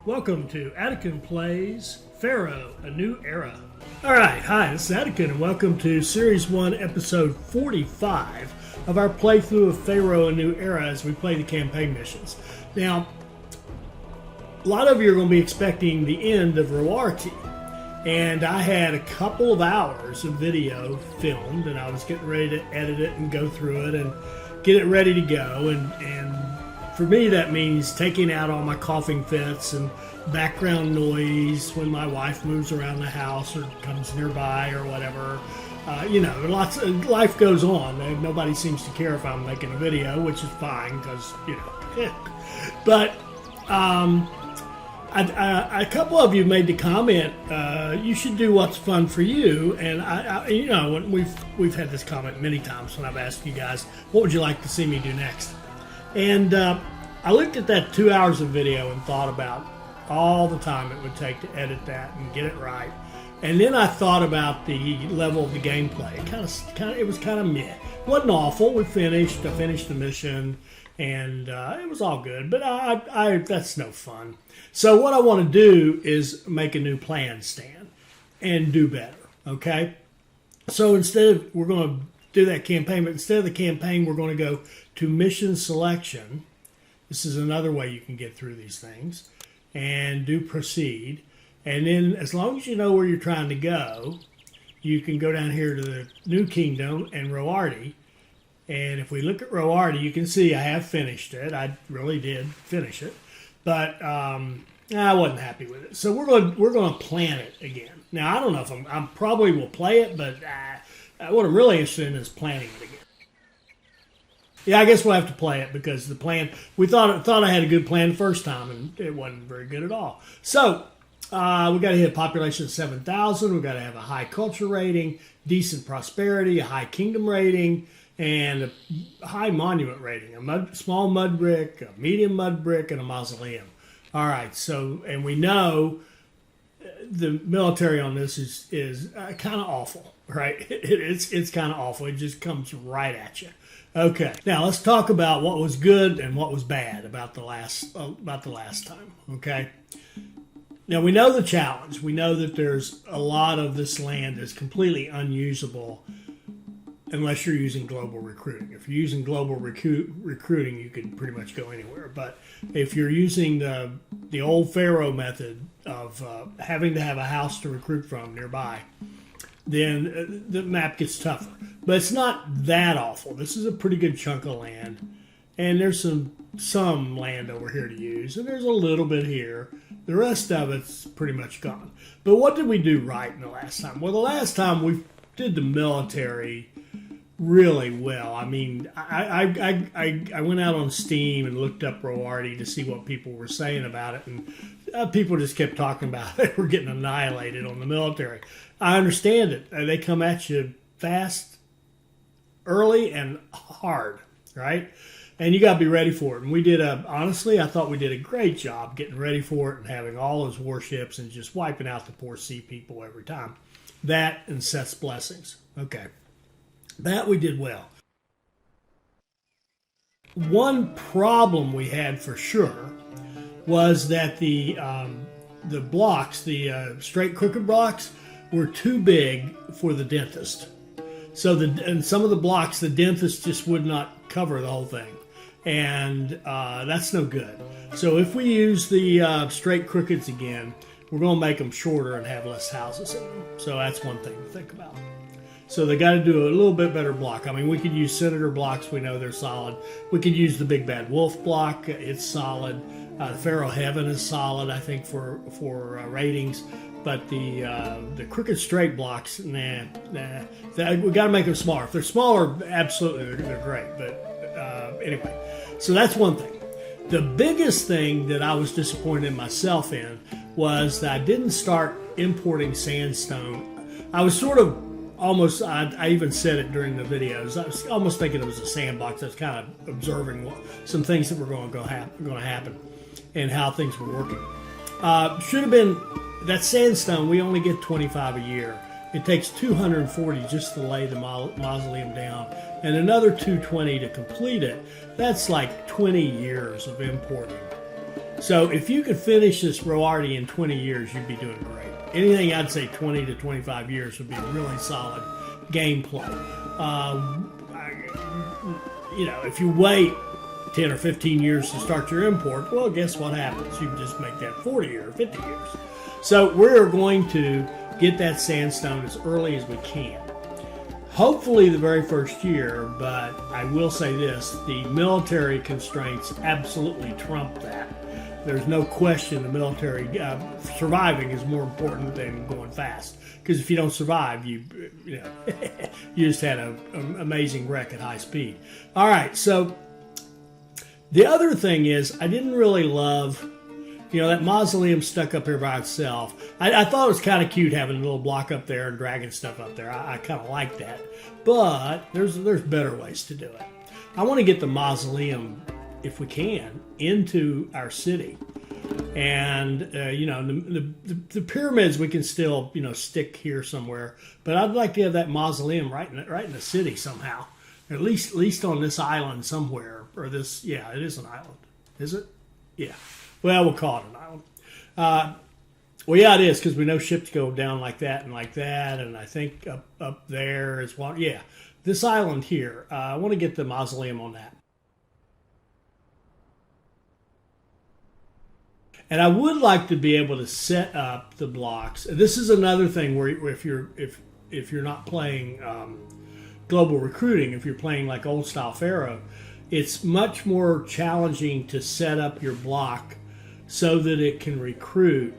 Welcome to Attican Plays Pharaoh, A New Era. Alright, hi, this is Attican and welcome to Series 1, Episode 45 of our playthrough of Pharaoh, A New Era as we play the campaign missions. Now, a lot of you are going to be expecting the end of Rowarty, and I had a couple of hours of video filmed and I was getting ready to edit it and go through it and get it ready to go, and for me, that means taking out all my coughing fits and background noise when my wife moves around the house or comes nearby or whatever. Life goes on. And nobody seems to care if I'm making a video, which is fine because, But a couple of you made the comment, you should do what's fun for you. And we've had this comment many times when I've asked you guys, what would you like to see me do next? And I looked at that 2 hours of video and thought about all the time it would take to edit that and get it right. And then I thought about the level of the gameplay. It was kind of meh. It wasn't awful. I finished the mission, and it was all good. But that's no fun. So what I want to do is make a new plan, Stan, and do better. Okay. So we're going to do that campaign, but instead of the campaign, we're going to go to mission selection. This is another way you can get through these things, and do proceed. And then as long as you know where you're trying to go, you can go down here to the New Kingdom and Rowarty. And if we look at Rowarty, you can see I have finished it. I really did finish it, but I wasn't happy with it. So we're going to plan it again. Now I don't know if I probably will play it, but what I'm really interested in is planning it again. Yeah, I guess we'll have to play it because the plan, we thought I had a good plan the first time and it wasn't very good at all. So we got to hit a population of 7,000. We got to have a high culture rating, decent prosperity, a high kingdom rating, and a high monument rating. A small mud brick, a medium mud brick, and a mausoleum. All right. So, and we know the military on this is kind of awful, right? It's kind of awful. It just comes right at you. Okay, now let's talk about what was good and what was bad about the last time. Okay, now we know the challenge. We know that there's a lot of this land that's completely unusable unless you're using global recruiting. If you're using global recruiting, you can pretty much go anywhere. But if you're using the old Pharaoh method of having to have a house to recruit from nearby, then the map gets tougher. But it's not that awful. This is a pretty good chunk of land. And there's some land over here to use. And there's a little bit here. The rest of it's pretty much gone. But what did we do right in the last time? Well, the last time we did the military really well. I mean, I went out on Steam and looked up Rowarty to see what people were saying about it. And people just kept talking about it. They were getting annihilated on the military. I understand it. They come at you fast, early, and hard, right? And you got to be ready for it. And honestly, I thought we did a great job getting ready for it and having all those warships and just wiping out the poor sea people every time. That and Seth's blessings. Okay. That we did well. One problem we had for sure was that the blocks, the straight crooked blocks, were too big for the dentist. And some of the blocks, the dentist just would not cover the whole thing. And that's no good. So if we use the straight crookeds again, we're going to make them shorter and have less houses in them. So that's one thing to think about. So they got to do a little bit better block. I mean, we could use Senator blocks. We know they're solid. We could use the Big Bad Wolf block. It's solid. The Pharaoh Heaven is solid, I think, for ratings. But the crooked straight blocks, nah. We got to make them smaller. If they're smaller, absolutely, they're great. But anyway, so that's one thing. The biggest thing that I was disappointed in myself in was that I didn't start importing sandstone. I was sort of almost, I even said it during the videos, I was almost thinking it was a sandbox. I was kind of observing some things that were going to happen and how things were working. Should have been, that sandstone, we only get 25 a year. It takes 240 just to lay the mausoleum down and another 220 to complete it. That's like 20 years of importing. So if you could finish this Rowarty in 20 years, you'd be doing great. Anything I'd say 20 to 25 years would be really solid gameplay. If you wait 10 or 15 years to start your import, well, guess what happens? You can just make that 40 or 50 years. So we're going to get that sandstone as early as we can. Hopefully the very first year, but I will say this, the military constraints absolutely trump that. There's no question the military surviving is more important than going fast. Because if you don't survive, you just had an amazing wreck at high speed. All right, so the other thing is I didn't really love, that mausoleum stuck up here by itself. I thought it was kind of cute having a little block up there and dragging stuff up there. I kind of like that. But there's better ways to do it. I want to get the mausoleum, if we can, into our city. And, the pyramids we can still, stick here somewhere. But I'd like to have that mausoleum right in the city somehow. At least on this island somewhere. Or this, yeah, it is an island. Is it? Yeah. Well, we'll call it an island. Well, yeah, it is, because we know ships go down like that. And I think up there is one. Yeah, this island here. I want to get the mausoleum on that. And I would like to be able to set up the blocks. This is another thing where if you're not playing global recruiting, if you're playing like old style Pharaoh, it's much more challenging to set up your block so that it can recruit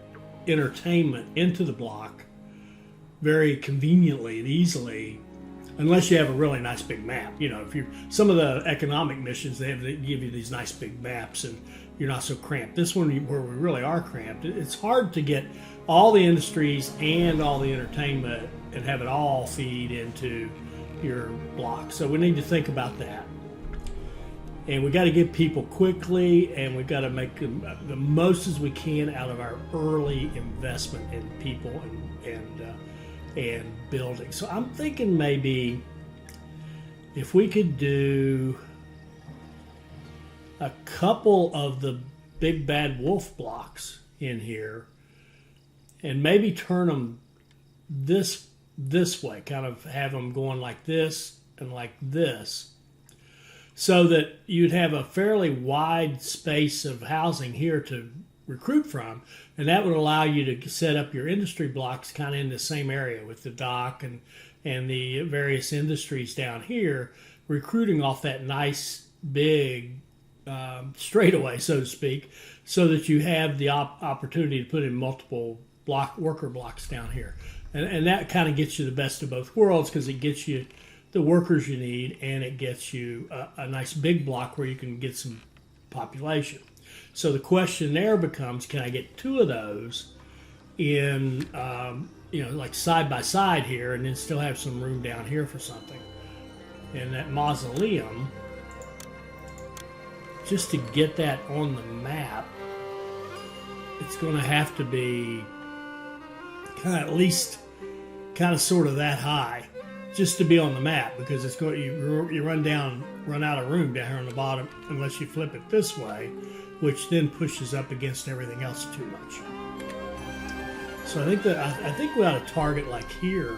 entertainment into the block very conveniently and easily, unless you have a really nice big map. If you're some of the economic missions, they give you these nice big maps and you're not so cramped. This one, where we really are cramped, it's hard to get all the industries and all the entertainment and have it all feed into your block. So we need to think about that. And we got to get people quickly, and we got to make the most as we can out of our early investment in people and building. So I'm thinking maybe if we could do a couple of the big bad wolf blocks in here, and maybe turn them this way, kind of have them going like this and like this, so that you'd have a fairly wide space of housing here to recruit from, and that would allow you to set up your industry blocks kind of in the same area with the dock and the various industries down here, recruiting off that nice big straightaway, so to speak, so that you have the opportunity to put in multiple worker blocks down here. And that kind of gets you the best of both worlds, because it gets you the workers you need, and it gets you a nice big block where you can get some population. So the question there becomes, can I get two of those in, like side by side here, and then still have some room down here for something? And that mausoleum, just to get that on the map, it's going to have to be at least sort of that high, just to be on the map, because it's going you run out of room down here on the bottom unless you flip it this way, which then pushes up against everything else too much. So I think we ought to target like here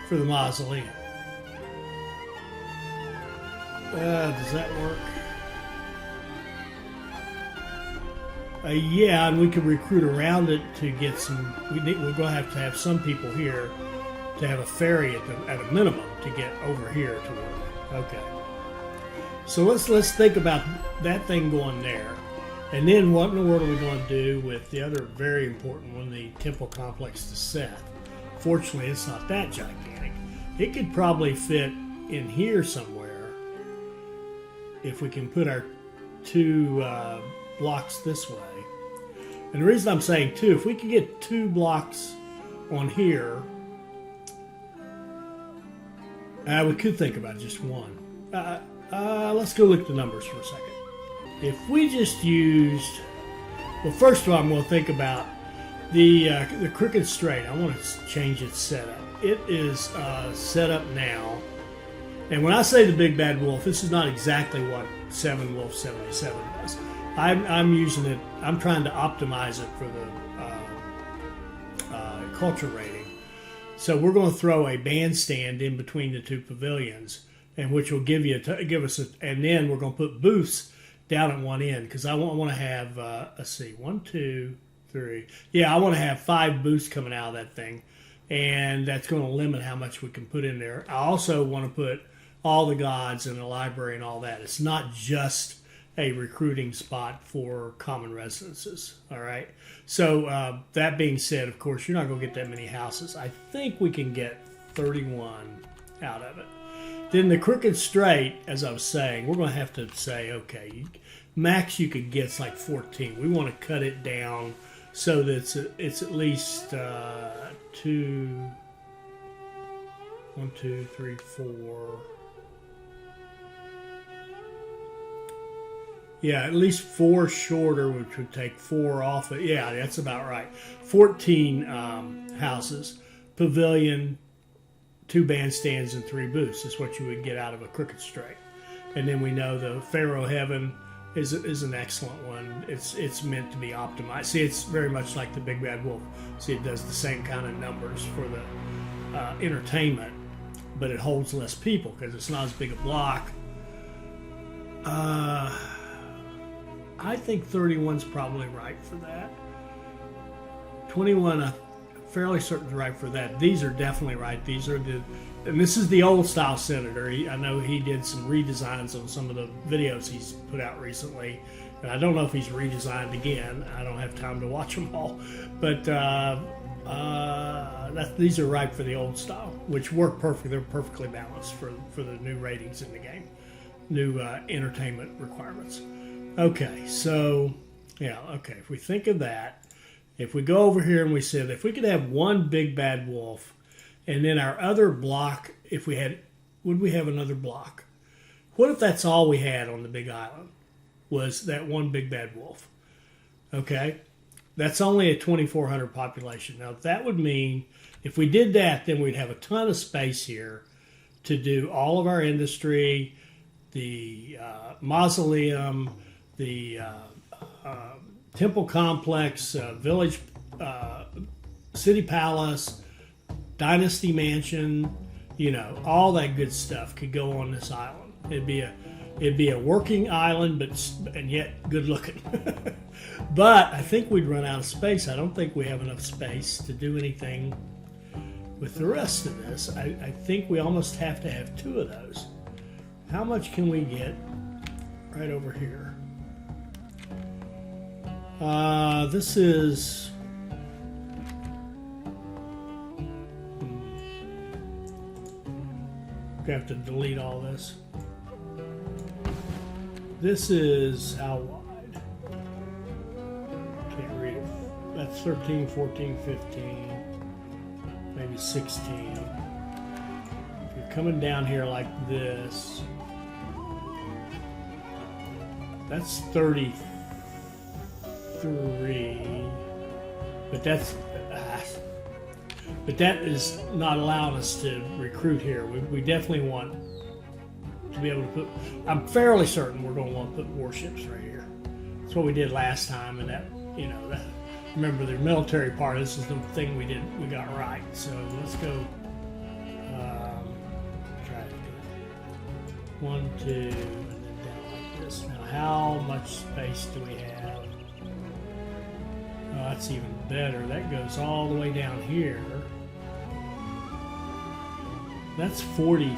for the mausoleum. Does that work? Yeah, and we could recruit around it to get some. We're going to have some people here to have a ferry at a minimum to get over here to work. Okay. So let's think about that thing going there, and then what in the world are we going to do with the other very important one, the temple complex to Seth? Fortunately, it's not that gigantic. It could probably fit in here somewhere if we can put our two blocks this way. And the reason I'm saying two, if we could get 2 blocks on here, we could think about just one. Let's go look at the numbers for a second. If we just used, well, first of all, I'm going to think about the crooked straight. I want to change its setup. It is set up now. And when I say the big bad wolf, this is not exactly what 7 Wolf 77 does. I'm using it. I'm trying to optimize it for the culture rating. So we're going to throw a bandstand in between the two pavilions, and which will give us and then we're going to put booths down at one end because I want to have let's see, 1, 2, 3. Yeah, I want to have 5 booths coming out of that thing, and that's going to limit how much we can put in there. I also want to put all the gods in the library and all that. It's not just a recruiting spot for common residences. All right. So that being said, of course, you're not going to get that many houses. I think we can get 31 out of it. Then the crooked straight, as I was saying, we're going to have to say, okay, max you could get is like 14. We want to cut it down so that it's at least 1, 2, 3, 4. Yeah, at least 4 shorter, which would take 4 off it. Yeah, that's about right. 14 houses, pavilion, 2 bandstands, and 3 booths is what you would get out of a crooked straight. And then we know the Pharaoh Heaven is an excellent one. It's meant to be optimized. See, it's very much like the Big Bad Wolf. See, it does the same kind of numbers for the entertainment, but it holds less people because it's not as big a block. I think 31's probably right for that. 21, I'm fairly certain is right for that. These are definitely right. These are and this is the old style Senator. I know he did some redesigns on some of the videos he's put out recently. And I don't know if he's redesigned again. I don't have time to watch them all. But these are right for the old style, which work perfectly. They're perfectly balanced for the new ratings in the game, new entertainment requirements. Okay, so, yeah, okay, if we think of that, if we go over here and we said if we could have one Big Bad Wolf, and then our other block, would we have another block? What if that's all we had on the Big Island, was that one Big Bad Wolf? Okay, that's only a 2,400 population. Now, that would mean if we did that, then we'd have a ton of space here to do all of our industry, the mausoleum, the temple complex, village, city palace, dynasty mansion, all that good stuff could go on this island. It'd be a working island, and yet good looking. But I think we'd run out of space. I don't think we have enough space to do anything with the rest of this. I think we almost have to have 2 of those. How much can we get right over here? This is we have to delete all this. This is how wide? Can't read it. That's 13, 14, 15, maybe 16. If you're coming down here like this, that's 33. But that is not allowing us to recruit here. We definitely want to be able to put. I'm fairly certain we're going to want to put warships right here. That's what we did last time, and that remember the military part. This is the thing we got right. So let's go. Try to do 1, 2, and then down like this. Now, how much space do we have? Oh, that's even better. That goes all the way down here. That's 40.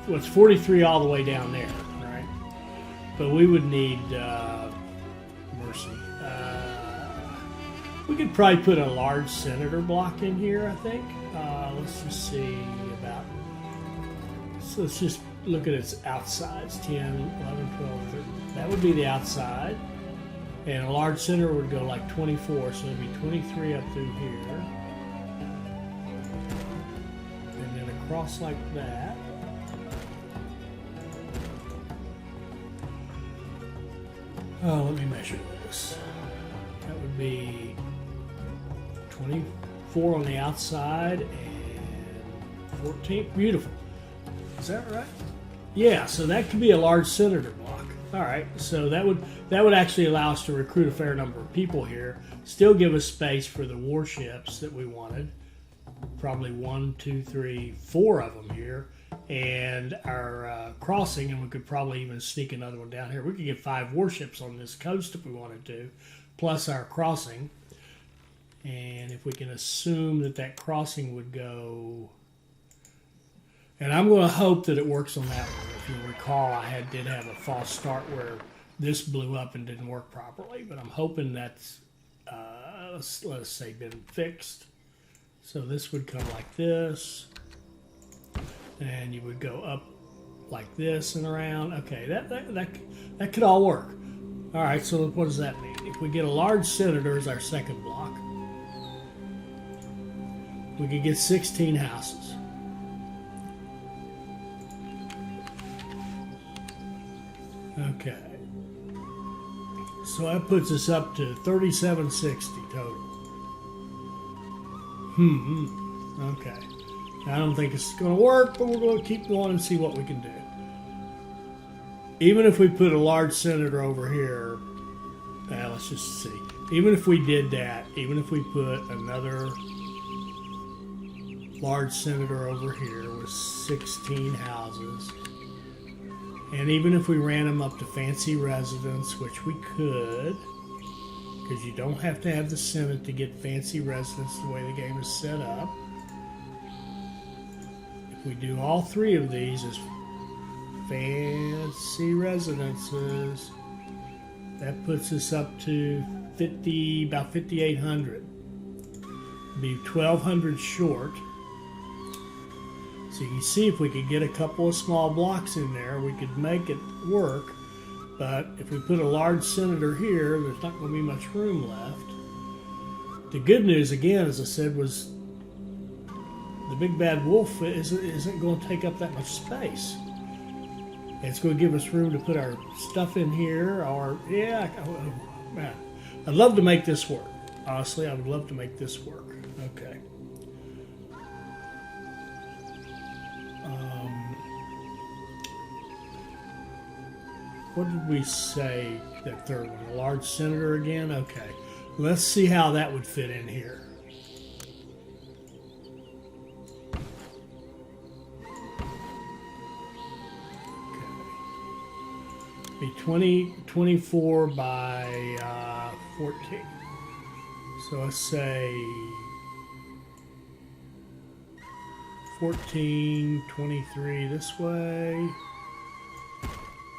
Well, it's 43 all the way down there, right? But we would need mercy. We could probably put a large senator block in here, I think. Let's just see about. So let's just look at its outsides: 10, 11, 12, 13. That would be the outside. And a large center would go like 24, so it'd be 23 up through here. And then across like that. Oh, let me measure this. That would be 24 on the outside and 14. Beautiful. Is that right? Yeah, so that could be a large senator block. All right, so that would actually allow us to recruit a fair number of people here. Still give us space for the warships that we wanted. Probably 1, 2, 3, 4 of them here, and our crossing, and we could probably even sneak another one down here. We could get 5 warships on this coast if we wanted to, plus our crossing. And if we can assume that that crossing would go, and I'm going to hope that it works on that one. If you recall, I did have a false start where this blew up and didn't work properly, but I'm hoping that's let's say been fixed. So this would come like this, and you would go up like this and around. Okay, that could all work. All right, so what does that mean? If we get a large senator as our second block, we could get 16 houses. Okay. So that puts us up to 3760 total. Okay. I don't think it's going to work, but we're going to keep going and see what we can do. Even if we put a large senator over here, let's just see. Even if we did that, even if we put another large senator over here with 16 houses, and even if we ran them up to fancy residence, which we could, because you don't have to have the Senate to get fancy residence the way the game is set up. If we do all 3 of these as fancy residences, that puts us up to about 5,800. Be 1,200 short. So you can see if we could get a couple of small blocks in there, we could make it work. But if we put a large senator here, there's not going to be much room left. The good news, again, as I said, was the big bad wolf isn't going to take up that much space. It's going to give us room to put our stuff in here. Or, yeah, man, I'd love to make this work. Honestly, I would love to make this work. Okay. What did we say that third one? A large senator again? Okay. Let's see how that would fit in here. Okay. Be 24 by 14. So let's say 14, 23 this way.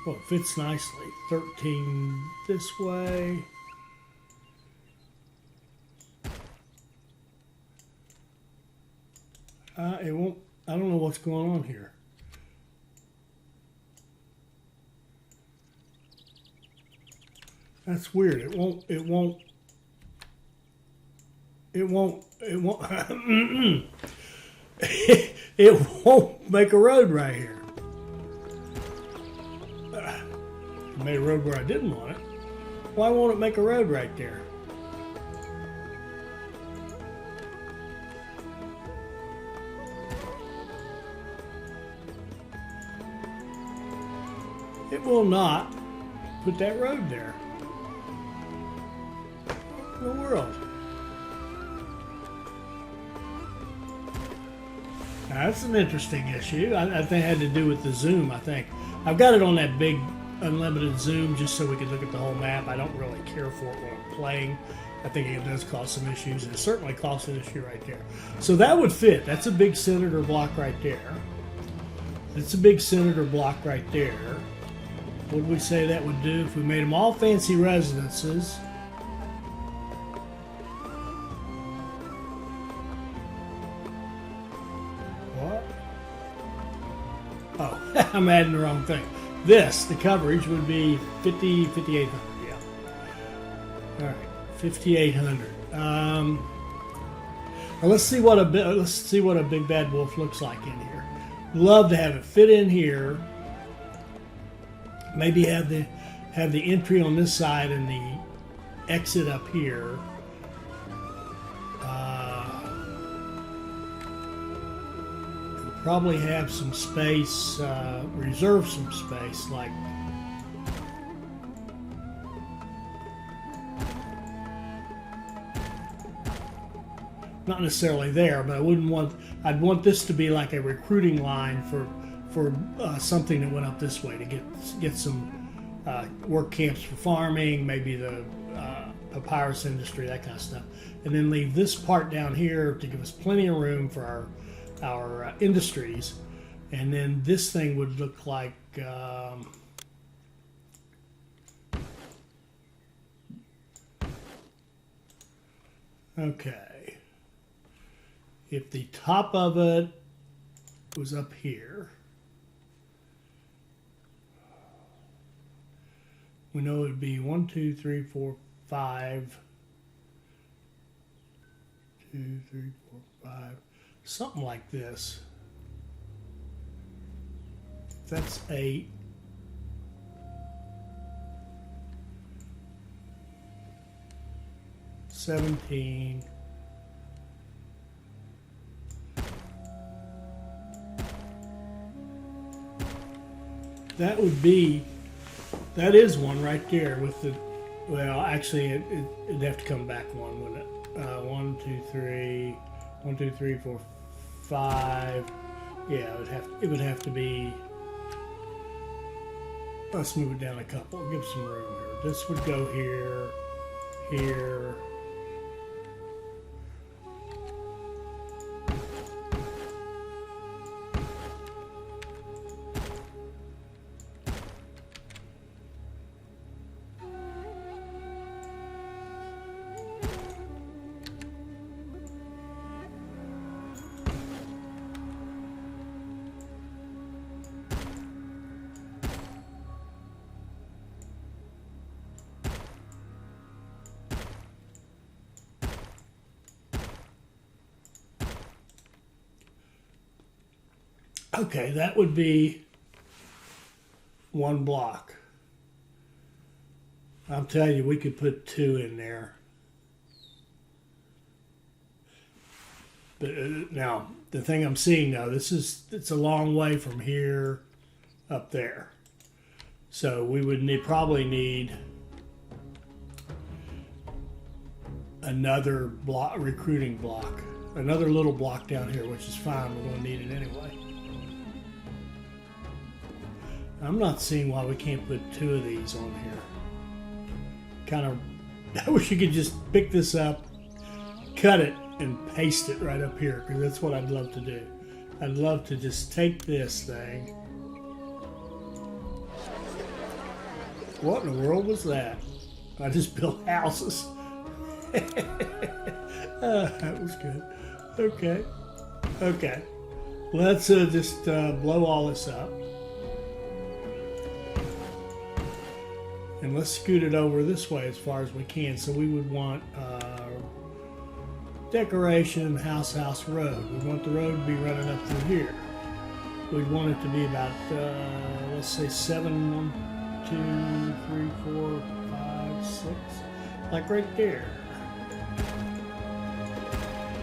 Well, it fits nicely. 13 this way. It won't. I don't know what's going on here. That's weird. It won't. It won't. It won't. It won't. It won't make a road right here. I made a road where I didn't want it. Why won't it make a road right there? It will not put that road there. What in the world? Now, that's an interesting issue. I think it had to do with the zoom, I think. I've got it on that big unlimited zoom just so we can look at the whole map. I don't really care for it when I'm playing. I think it does cause some issues, and it certainly caused an issue right there. So that would fit. That's a big senator block right there. That's a big senator block right there. What would we say that would do if we made them all fancy residences? What? Oh, I'm adding the wrong thing. The coverage would be 5,800, yeah. All right, 5,800. Well, let's see what a big bad wolf looks like in here. Love to have it fit in here. Maybe have the entry on this side and the exit up here. Probably have some space, reserve some space, like not necessarily there, but I'd want this to be like a recruiting line for something that went up this way to get some work camps for farming, maybe the papyrus industry, that kind of stuff, and then leave this part down here to give us plenty of room for our industries, and then this thing would look like okay, if the top of it was up here, we know it would be 1, 2, 3, 4, 5. 2, 3, 4, 5. Something like this. That's 8. $17. That is one right there with the, well, actually it'd have to come back one, wouldn't it? 1, 2, 3, 1, 2, 3, 4, 5. Yeah, it would have to be. Let's move it down a couple. Give some room here. This would go here, here. Okay, that would be one block. I'm telling you, we could put 2 in there. But now, the thing I'm seeing now, it's a long way from here up there. So we would probably need another block, recruiting block. Another little block down here, which is fine. We're going to need it anyway. I'm not seeing why we can't put 2 of these on here. Kind of, I wish you could just pick this up, cut it, and paste it right up here, because that's what I'd love to do. I'd love to just take this thing. What in the world was that? I just built houses. That was good. Okay. Okay. Let's just blow all this up. And let's scoot it over this way as far as we can. So we would want decoration, house, road. We want the road to be running up through here. We'd want it to be about, let's say 7, 1, 2, 3, 4, 5, 6, like right there.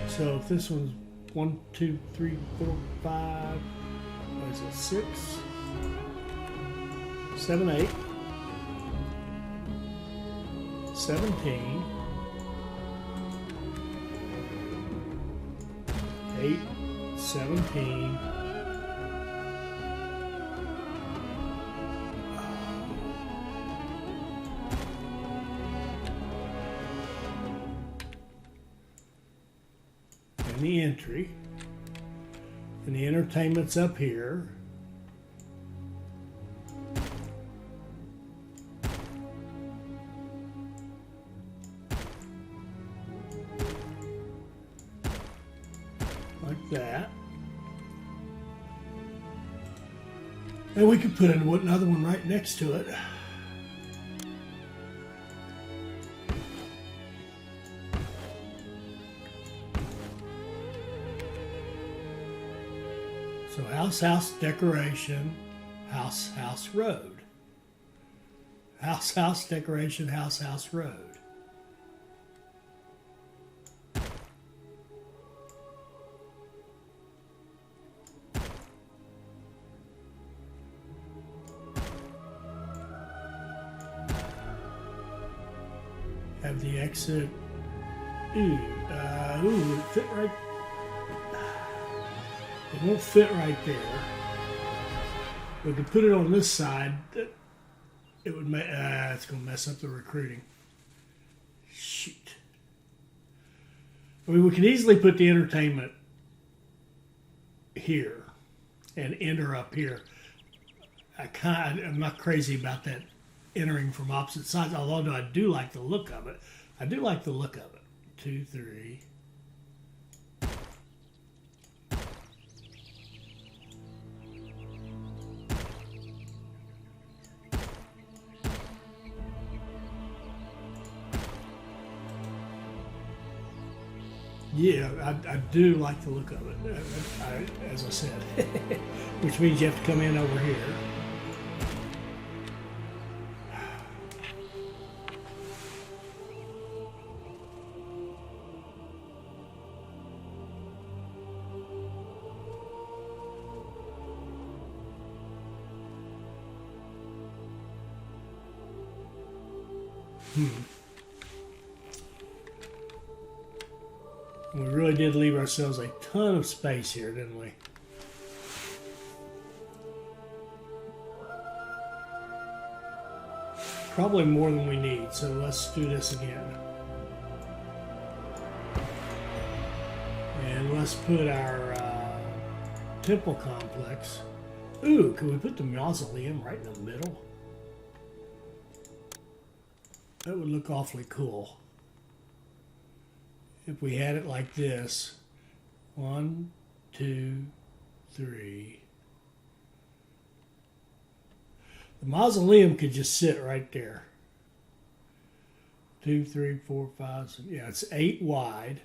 So if this one's 1, 2, 3, 4, 5, what is it, 6, 7, 8, 17, 8, 17, and the entry, and the entertainment's up here. Like that. And we could put another one right next to it. So house, decoration, house, road. House, decoration, house, road. Have the exit. Ooh, would it fit right? It won't fit right there. We could put it on this side. It would make. It's going to mess up the recruiting. Shoot. I mean, we could easily put the entertainment here and enter up here. I'm not crazy about that entering from opposite sides, although I do like the look of it. I do like the look of it. 2, 3. Yeah, I do like the look of it, as I said, which means you have to come in over here. We really did leave ourselves a ton of space here, didn't we? Probably more than we need, so let's do this again. And let's put our temple complex. Ooh, can we put the mausoleum right in the middle? That would look awfully cool. If we had it like this, 1, 2, 3. The mausoleum could just sit right there. 2, 3, 4, 5, 6. Yeah, it's 8 wide.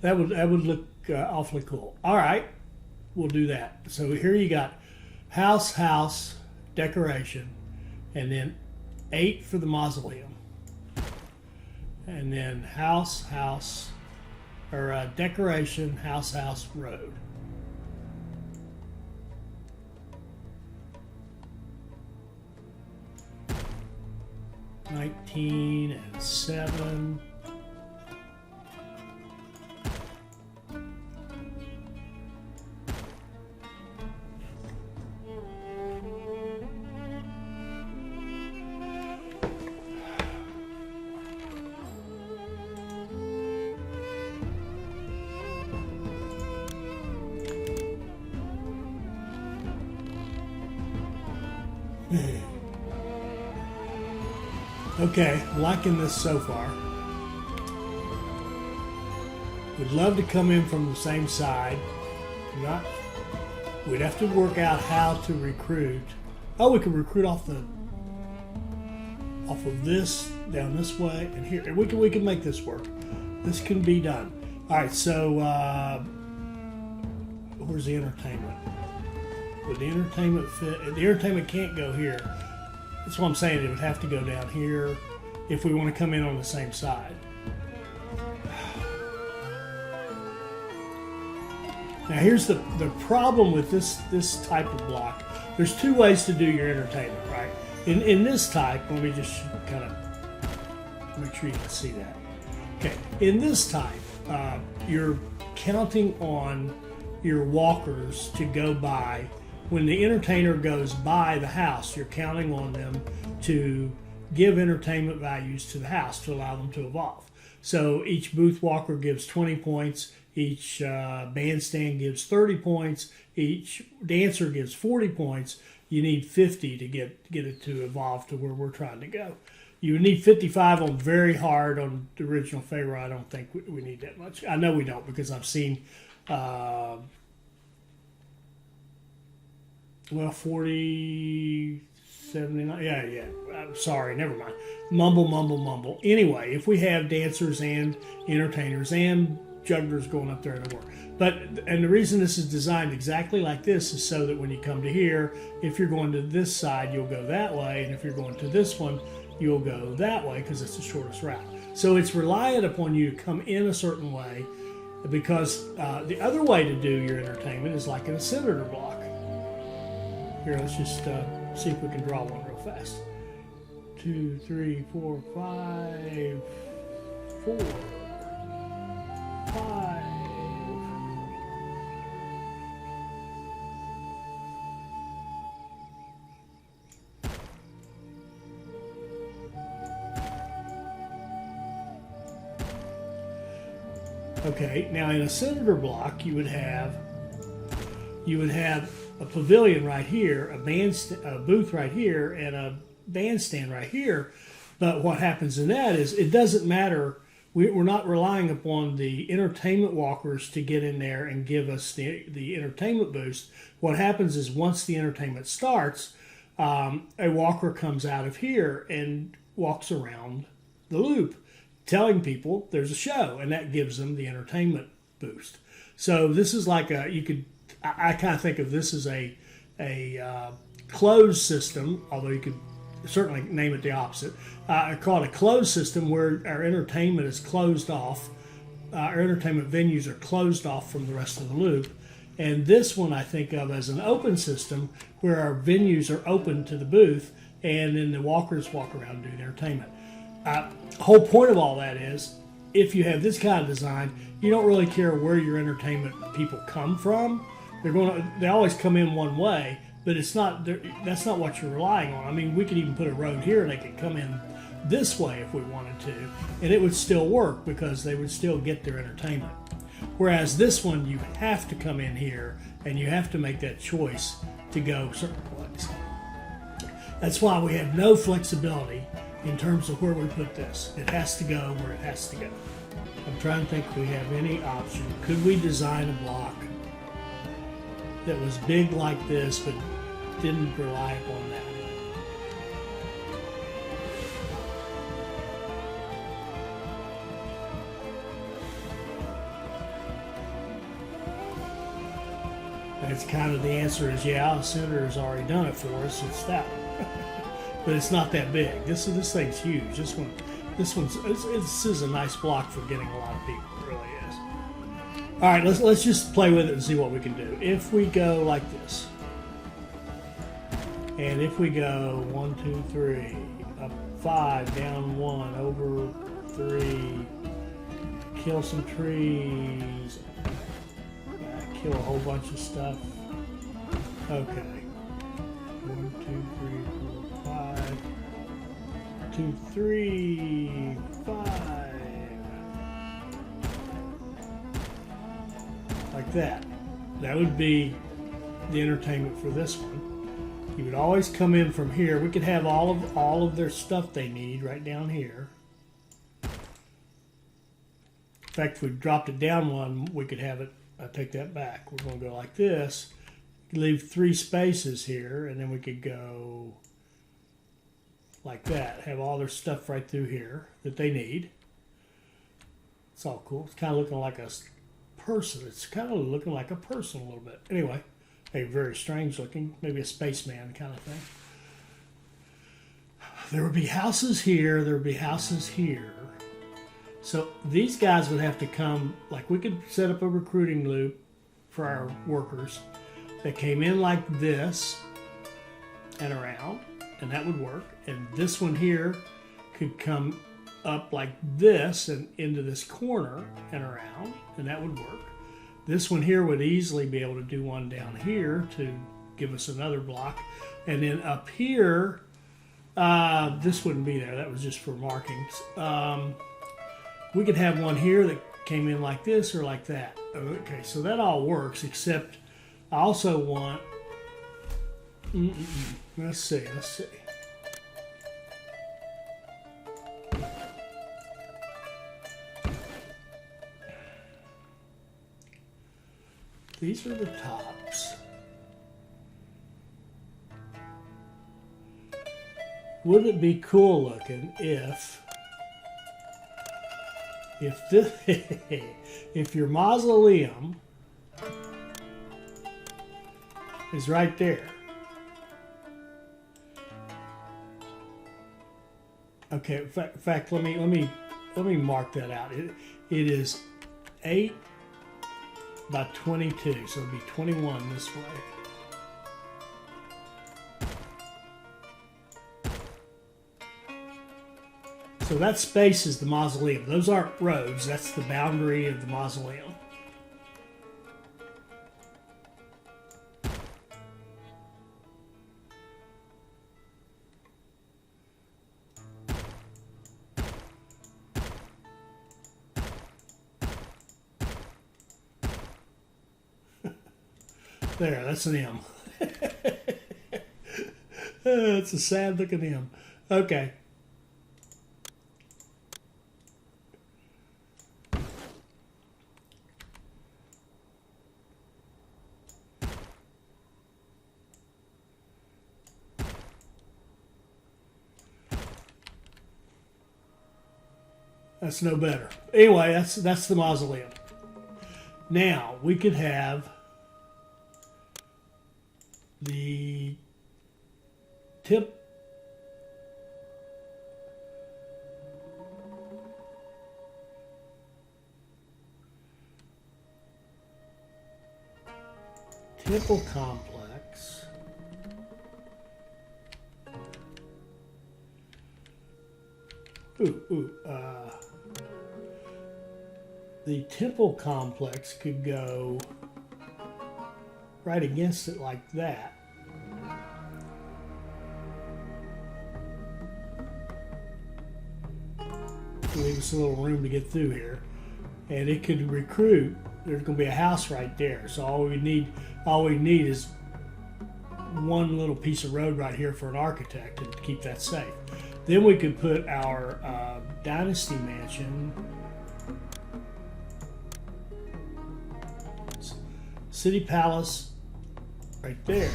That would look awfully cool. All right, we'll do that. So here you got house, decoration, and then 8 for the mausoleum. And then house, or decoration, house, road. $19 and $7. Okay, liking this so far. Would love to come in from the same side. We'd have to work out how to recruit. Oh, we could recruit off of this down this way and here. And we can make this work. This can be done. All right, so where's the entertainment? Would the entertainment fit? The entertainment can't go here. That's what I'm saying. It would have to go down here if we want to come in on the same side. Now here's the problem with this type of block. There's 2 ways to do your entertainment, right? In this type, let me just kind of make sure you can see that. Okay, in this type, you're counting on your walkers to go by. When the entertainer goes by the house, you're counting on them to give entertainment values to the house to allow them to evolve. So each booth walker gives 20 points, each bandstand gives 30 points, each dancer gives 40 points. You need 50 to get it to evolve to where we're trying to go. You need 55 on very hard. On the original Pharaoh, I don't think we need that much. I know we don't, because I've seen 40, 79, yeah. I'm sorry, never mind. Mumble. Anyway, if we have dancers and entertainers and jugglers going up there, it'll work. And the reason this is designed exactly like this is so that when you come to here, if you're going to this side, you'll go that way, and if you're going to this one, you'll go that way, because it's the shortest route. So it's reliant upon you to come in a certain way, because the other way to do your entertainment is like in a senator block. Here, let's just see if we can draw one real fast. 2, 2, 3, 4, 5, 4, 5. Okay, now in a cylinder block, you would have a pavilion right here, a booth right here, and a bandstand right here. But what happens in that is it doesn't matter. We're not relying upon the entertainment walkers to get in there and give us the entertainment boost. What happens is once the entertainment starts, a walker comes out of here and walks around the loop, telling people there's a show, and that gives them the entertainment boost. So this is like I kind of think of this as a closed system, although you could certainly name it the opposite. I call it a closed system where our entertainment is closed off. Our entertainment venues are closed off from the rest of the loop. And this one I think of as an open system where our venues are open to the booth, and then the walkers walk around and do the entertainment. The whole point of all that is, if you have this kind of design, you don't really care where your entertainment people come from. They always come in one way, but that's not what you're relying on. I mean, we could even put a road here and they could come in this way if we wanted to, and it would still work because they would still get their entertainment. Whereas this one, you have to come in here and you have to make that choice to go certain place. That's why we have no flexibility in terms of where we put this. It has to go where it has to go. I'm trying to think if we have any option. Could we design a block that was big like this but didn't rely upon that? And it's kind of the answer is yeah, the senator has already done it for us. It's that one. But it's not that big. This thing's huge. This is a nice block for getting a lot of people. It really is. All right, let's just play with it and see what we can do. If we go like this, and if we go 1, 2, 3, up 5, down 1, over 3, kill some trees, kill a whole bunch of stuff. Okay. 1, 2, 3, 4, 5. 2, 3, 5. Like that. That would be the entertainment for this one. You would always come in from here. We could have all of their stuff they need right down here. In fact, if we dropped it down one, we could have it. I take that back. We're going to go like this. Leave 3 spaces here, and then we could go like that. Have all their stuff right through here that they need. It's all cool. It's kind of looking like a person. It's kind of looking like a person a little bit. Anyway, very strange looking. Maybe a spaceman kind of thing. There would be houses here. There would be houses here. So these guys would have to come, like we could set up a recruiting loop for our workers that came in like this and around, and that would work. And this one here could come up like this and into this corner and around, and that would work. This one here would easily be able to do one down here to give us another block. And then up here, this wouldn't be there. That was just for markings. We could have one here that came in like this or like that. Okay, so that all works, except I also want, let's see. These are the tops. Wouldn't it be cool looking if this, if your mausoleum is right there? Okay, in fact, let me mark that out. It is 8 by 22, so it'll be 21 this way. So that space is the mausoleum. Those aren't roads. That's the boundary of the mausoleum. There, that's an M. It's a sad looking M. Okay. That's no better. Anyway, that's the mausoleum. Now we could have the temple complex. The temple complex could go right against it like that. Leave us a little room to get through here. And it could recruit. There's going to be a house right there. So all we need is one little piece of road right here for an architect to keep that safe. Then we could put our dynasty mansion, city palace right there,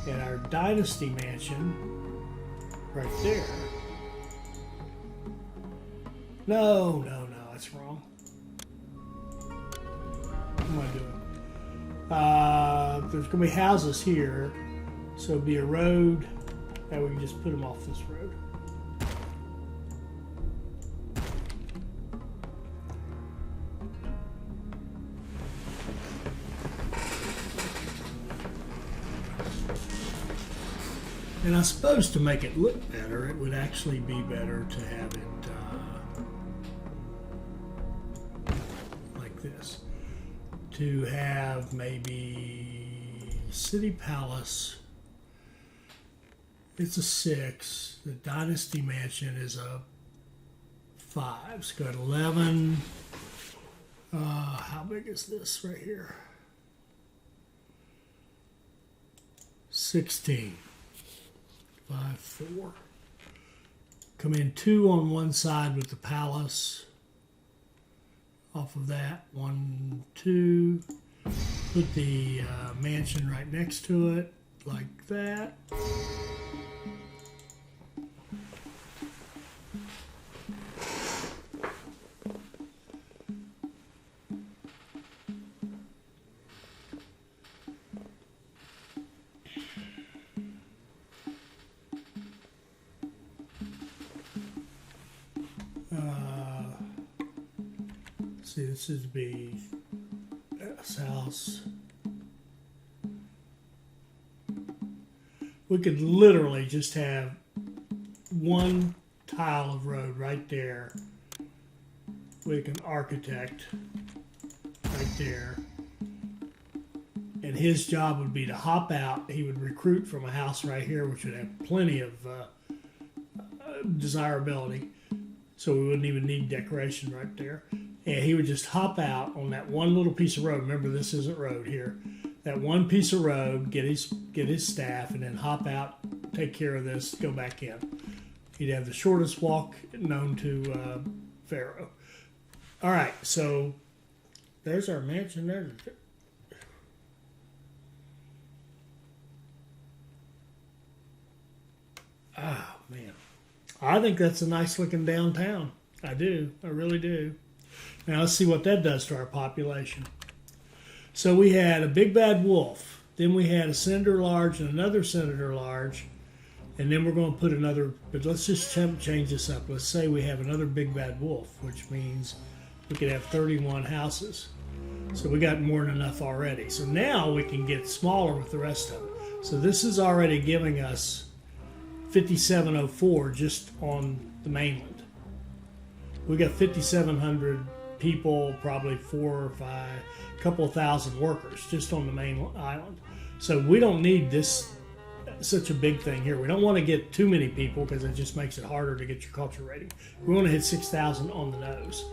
and our dynasty mansion right there. No, that's wrong. What am I doing? There's going to be houses here, so it'll be a road. Now we can just put them off this road. And I suppose to make it look better, it would actually be better to have it like this. To have maybe City Palace, it's a 6. The Dynasty Mansion is a 5. So go to 11. How big is this right here? 16. 5, 4. Come in 2 on one side with the palace. Off of that, 1, 2. Put the mansion right next to it, like that. See, this would be this house. We could literally just have one tile of road right there with an architect right there. And his job would be to hop out. He would recruit from a house right here, which would have plenty of desirability. So we wouldn't even need decoration right there. And he would just hop out on that one little piece of road. Remember, this isn't road here. That one piece of road, get his staff, and then hop out, take care of this, go back in. He'd have the shortest walk known to Pharaoh. All right, so there's our mansion there. Oh, man. I think that's a nice looking downtown. I do. I really do. Now let's see what that does to our population. So we had a big bad wolf. Then we had a senator large and another senator large. And then we're going to put another, but let's just change this up. Let's say we have another big bad wolf, which means we could have 31 houses. So we got more than enough already. So now we can get smaller with the rest of it. So this is already giving us 5704 just on the mainland. We got 5,700 people, probably 4 or 5, a couple of thousand workers just on the main island. So we don't need this such a big thing here. We don't want to get too many people because it just makes it harder to get your culture rating. We want to hit 6,000 on the nose.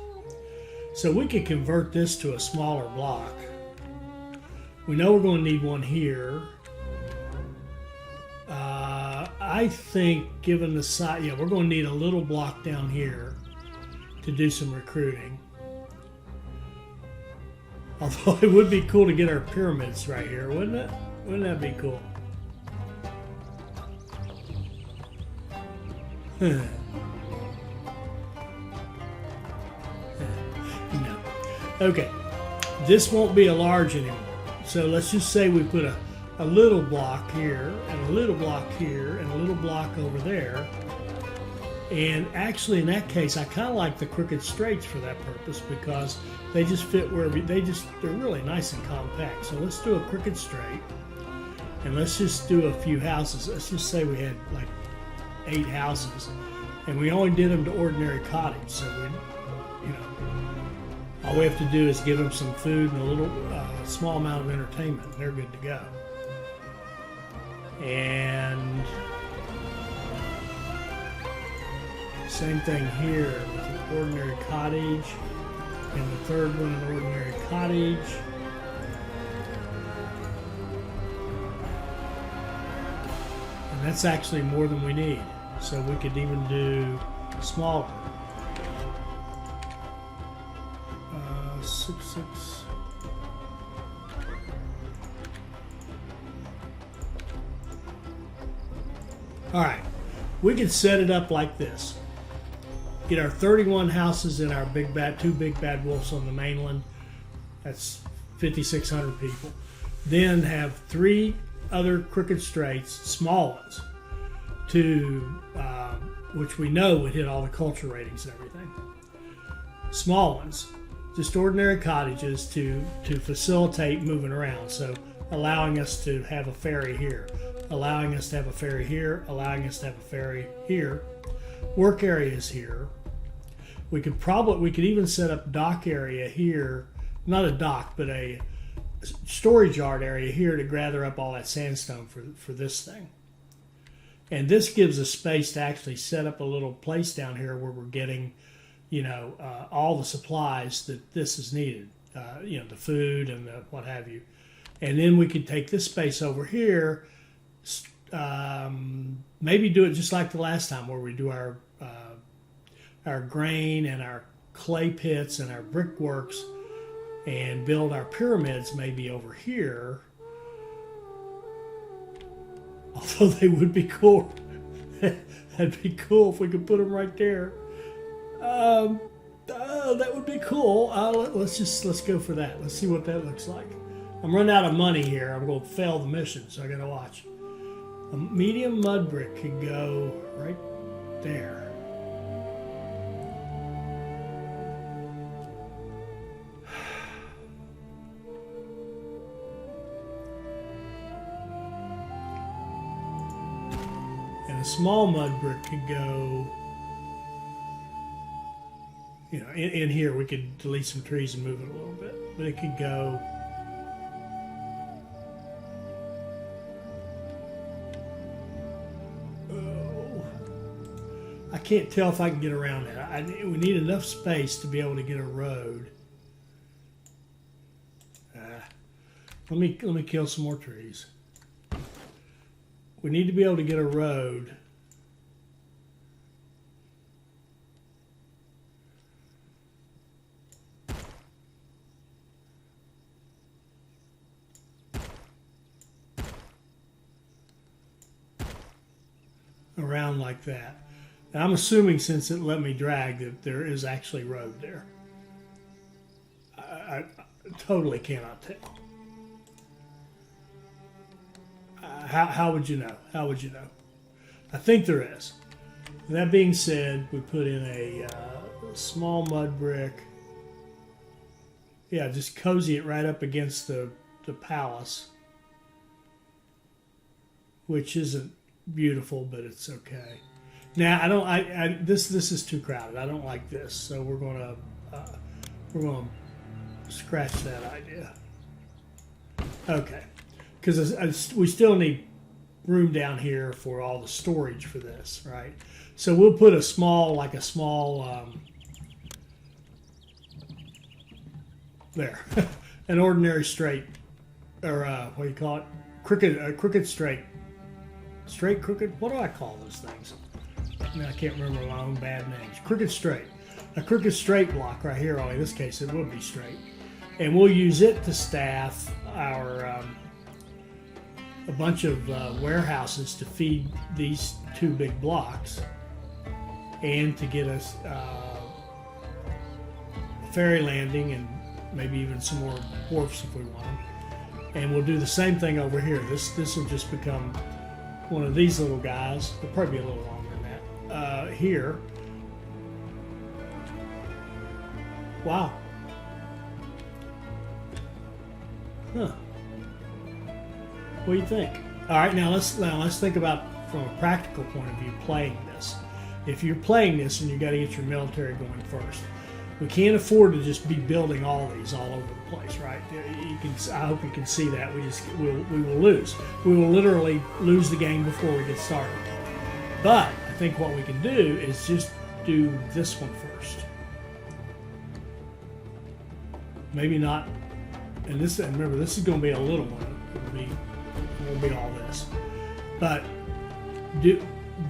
So we could convert this to a smaller block. We know we're going to need one here. I think given the size, yeah, we're going to need a little block down here to do some recruiting. Although it would be cool to get our pyramids right here, wouldn't it? Wouldn't that be cool? No. Okay. This won't be a large anymore. So let's just say we put a little block here, and a little block here, and a little block over there. And actually, in that case, I kind of like the crooked straights for that purpose because they just fit where they're really nice and compact. So let's do a crooked straight, and let's just do a few houses. Let's just say we had like 8 houses, and we only did them to ordinary cottage. So all we have to do is give them some food and a little small amount of entertainment, and they're good to go. And same thing here with an ordinary cottage, and the third one an ordinary cottage. And that's actually more than we need. So we could even do smaller. 6, 6. All right, we could set it up like this. Get our 31 houses in our two big bad wolves on the mainland. That's 5,600 people. Then have 3 other crooked straights, small ones, which we know would hit all the culture ratings and everything. Small ones, just ordinary cottages to facilitate moving around. So allowing us to have a ferry here, allowing us to have a ferry here, allowing us to have a ferry here. Work areas here. We could even set up dock area here, not a dock, but a storage yard area here to gather up all that sandstone for this thing. And this gives us space to actually set up a little place down here where we're getting, all the supplies that this is needed, the food and the what have you. And then we could take this space over here, maybe do it just like the last time where we do our grain and our clay pits and our brickworks and build our pyramids maybe over here. Although they would be cool. That'd be cool if we could put them right there. That would be cool. Let's go for that. Let's see what that looks like. I'm running out of money here. I'm going to fail the mission, so I got to watch. A medium mud brick could go right there. And a small mud brick could go, in here. We could delete some trees and move it a little bit, but it could go. I can't tell if I can get around that. We need enough space to be able to get a road. Let me kill some more trees. We need to be able to get a road. Around like that. And I'm assuming since it let me drag that there is actually road there. I totally cannot tell. How would you know? How would you know? I think there is. That being said, we put in a small mud brick. Yeah, just cozy it right up against the palace, which isn't beautiful, but it's okay. Now this is too crowded. I don't like this, so we're gonna scratch that idea. Okay, because we still need room down here for all the storage for this, right? So we'll put a small there, an ordinary straight, or what do you call it? Crooked straight. Straight, crooked, what do I call those things? I mean, I can't remember my own bad names. Crooked straight. A crooked straight block right here, in this case it would be straight. And we'll use it to staff our a bunch of warehouses to feed these two big blocks and to get us ferry landing and maybe even some more wharfs if we want them. And we'll do the same thing over here. This will just become one of these little guys. It'll probably be a little longer than that. Here. Wow. Huh. What do you think? All right, now let's think about from a practical point of view playing this. If you're playing this and you got to get your military going first, we can't afford to just be building all these all over the place, right? I hope you can see that. We will lose. We will literally lose the game before we get started. But I think what we can do is just do this one first. Maybe not. And remember, this is going to be a little one. It won't be all this. But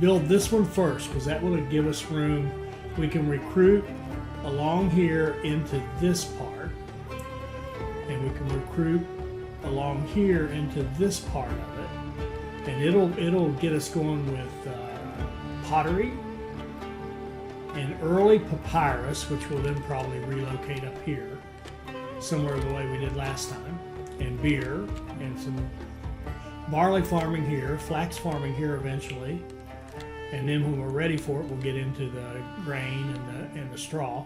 build this one first, because that will give us room. We can recruit along here into this part, and we can recruit along here into this part of it, and it'll get us going with pottery and early papyrus, which will then probably relocate up here somewhere the way we did last time, and beer and some barley farming here, flax farming here eventually. And then when we're ready for it, we'll get into the grain and the straw.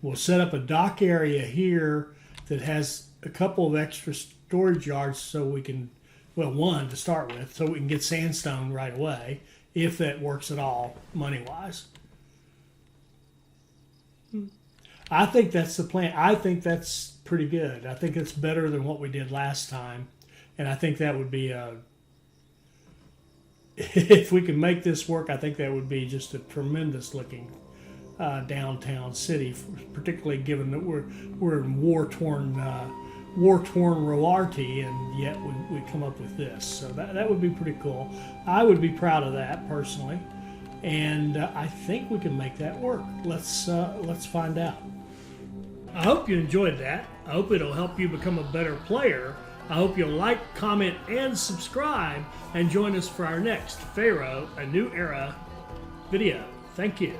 We'll set up a dock area here that has a couple of extra storage yards so we can, well, one to start with, so we can get sandstone right away, if that works at all, money-wise. I think that's the plan. I think that's pretty good. I think it's better than what we did last time. And I think that would be, if we can make this work, I think that would be just a tremendous looking downtown city, particularly given that we're in war-torn Rowarty, and yet we come up with this. So that would be pretty cool. I would be proud of that personally, and I think we can make that work. Let's find out. I hope you enjoyed that. I hope it'll help you become a better player. I hope you'll like, comment, and subscribe, and join us for our next Pharaoh, A New Era video. Thank you.